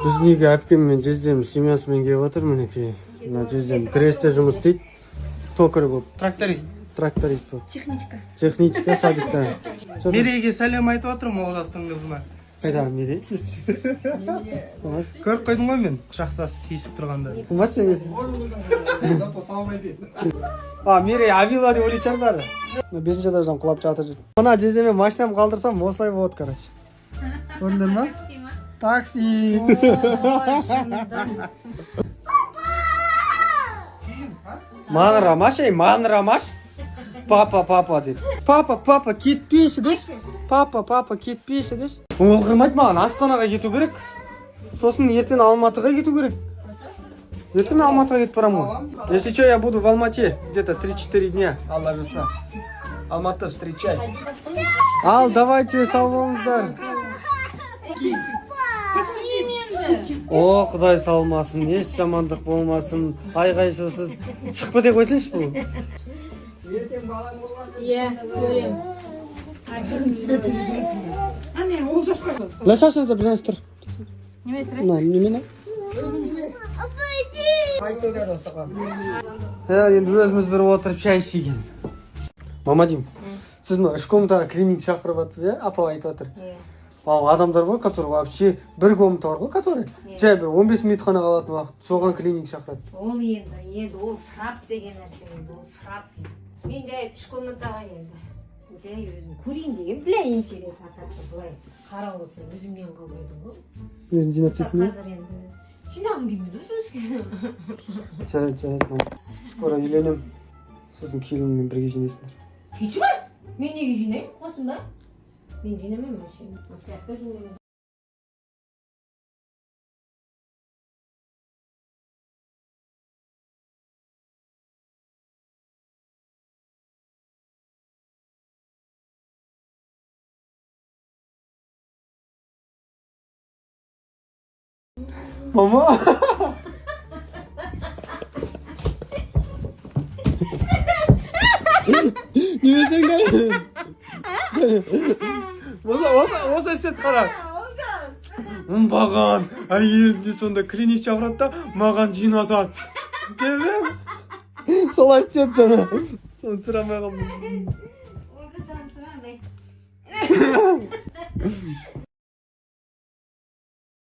Биздин үйгө апкем менен жездем семьясы менен келип атыр минекей. Мына жездем кресте жумуш істейт. Токарь болуп. Тракторист болуп. Техничка садикта. Мереге сәлем айтып атырмын Олжастың кызына. Кайдагы Мерей? Көрүп койдуң го мен кучакташып тийишип турганда. Кумас сен. Зато салбай дейт. Мерей авила деп ойлойт баары. 5-этаждан кулап жатыр. Мына жездеме машинамды калтырсам осылай болот, короче. Көрдүңөр ма? Такси. Маңырамаш, маңырамаш. Папа деп. Папа кетпейші деш. Папа кетпейші деш. Ол кырмайт маған, Астанаға кету керек. Сосын ертең Алматыға кету керек. Ертең Алматыға кетіп барамын. Если что, я буду в Алмате где-то 3-4 дня. Алла жаса. Алматы встречай. Ал, давайте, сау болыңыздар. О, Құдай салмасын, еш жамандық болмасын, айғай-шусыз. Шығып кете қойсыншы бұл. Иә, көрем. Ла шашыңызда бір нәрсе тұр. Неме тұр? Немені? Енді өзіміз бір отырып шай ішейген. Мамадим, сіз мына 3 комнатаға клининг шақырып атсыз, апа айтып атыр. Адамдар бар, которые вообще бір комната бар ғой, который жай бір 15 минут қана қалатын уақыт, соған клининг шақырады. Ол енді ол сырап деген нәрсе, ол сырап. Мен жай 3 комнатаға енді. Жай өзім көрейін деген для интерес атақты былай қарап отырсам өзімнен қалмайды ғой. Өзін жинап дейсің бе? Қазір енді жинағым келмейді өзге. Жарайды. Скоро үйленем. Сосын келінмен бірге жинайсыңдар. Күйші бар? Мен неге жинаймын? Қосымда? Мен жинамаймын машина. Ол сияқты жинаймын. Мама! Немесен кәлі? Оса істет қара. Маған әйелді сонда клиник шақырады да, маған жинатады. Келдім? Солай істет жана. Соны сұрамай қалдым. Олжа жаным сұрамай.